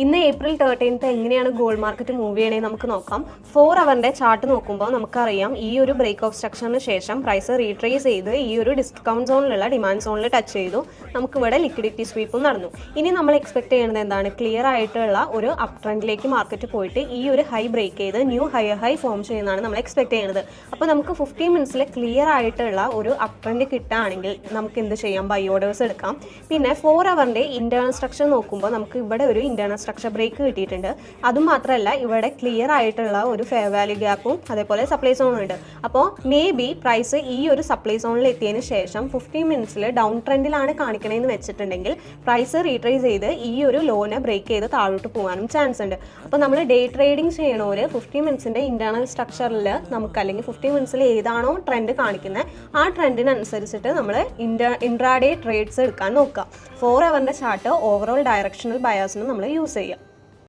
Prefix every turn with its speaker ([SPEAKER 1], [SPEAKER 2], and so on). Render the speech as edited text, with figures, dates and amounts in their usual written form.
[SPEAKER 1] ഇന്ന് ഏപ്രിൽ 13 എങ്ങനെയാണ് gold market move ചെയ്യണേ നമുക്ക് നോക്കാം. 4 അവറിന്റെ ചാർട്ട് നോക്കുമ്പോൾ നമുക്കറിയാം ഈ ഒരു ബ്രേക്ക് ഓഫ് സ്ട്രക്ചറിന് ശേഷം പ്രൈസ് റീട്രേസ് ചെയ്ത് ഈ ഒരു ഡിസ്കൗണ്ട് സോണിലുള്ള ഡിമാൻഡ് സോണിൽ ടച്ച് ചെയ്തു. നമുക്കിവിടെ ലിക്വിഡിറ്റി സ്വീപ്പും നടന്നു. ഇനി നമ്മൾ എക്സ്പെക്ട് ചെയ്യുന്നത് എന്താണ്? ക്ലിയർ ആയിട്ടുള്ള ഒരു അപ് ട്രെൻഡിലേക്ക് മാർക്കറ്റ് പോയിട്ട് ഈ ഒരു ഹൈ ബ്രേക്ക് ചെയ്ത് ന്യൂ ഹൈ ഫോം ചെയ്യുന്നതാണ് നമ്മൾ എക്സ്പെക്ട് ചെയ്യുന്നത്. അപ്പോൾ നമുക്ക് 15 മിനിറ്റ്സിൽ ക്ലിയർ ആയിട്ടുള്ള ഒരു അപ് ട്രെൻഡ് കിട്ടുകയാണെങ്കിൽ നമുക്ക് എന്ത് ചെയ്യാം? ബൈ ഓർഡേഴ്സ് എടുക്കാം. പിന്നെ 4 അവറിന്റെ ഇന്റേണൽ സ്ട്രക്ചർ നോക്കുമ്പോൾ നമുക്ക് ഇവിടെ ഒരു ഇന്റേണൽ സ്ട്രക്ചർ ബ്രേക്ക് കിട്ടിയിട്ടുണ്ട്. അതുമാത്രമല്ല ഇവിടെ ക്ലിയർ ആയിട്ടുള്ള ഒരു ഫെയർ വാല്യൂ ഗ്യാപ്പും അതേപോലെ സപ്ലൈ സോണും ഉണ്ട്. അപ്പോൾ മേ ബി പ്രൈസ് ഈ ഒരു സപ്ലൈ സോണിൽ എത്തിയതിന് ശേഷം 15 മിനിറ്റ്സിൽ ഡൗൺ ട്രെൻഡിലാണ് കാണിക്കണമെന്ന് വെച്ചിട്ടുണ്ടെങ്കിൽ പ്രൈസ് റീട്രേസ് ചെയ്ത് ഈ ഒരു ലോനെ ബ്രേക്ക് ചെയ്ത് താഴോട്ട് പോകാനും ചാൻസ് ഉണ്ട്. അപ്പോൾ നമ്മൾ ഡേ ട്രേഡിംഗ് ചെയ്യണവർ 15 മിനിറ്റ്സിൻ്റെ ഇന്റേണൽ സ്ട്രക്ചറിൽ നമുക്ക് അല്ലെങ്കിൽ 15 മിനിറ്റ്സിൽ ഏതാണോ ട്രെൻഡ് കാണിക്കുന്നത് ആ ട്രെൻഡിനനുസരിച്ചിട്ട് നമ്മൾ ഇൻട്രാഡേ ട്രേഡ്സ് എടുക്കാൻ നോക്കുക. 4 അവറിൻ്റെ ചാർട്ട് ഓവറോൾ ഡയറക്ഷണൽ ബയാസിന് നമ്മൾ യൂസ് ചെയ്യുക.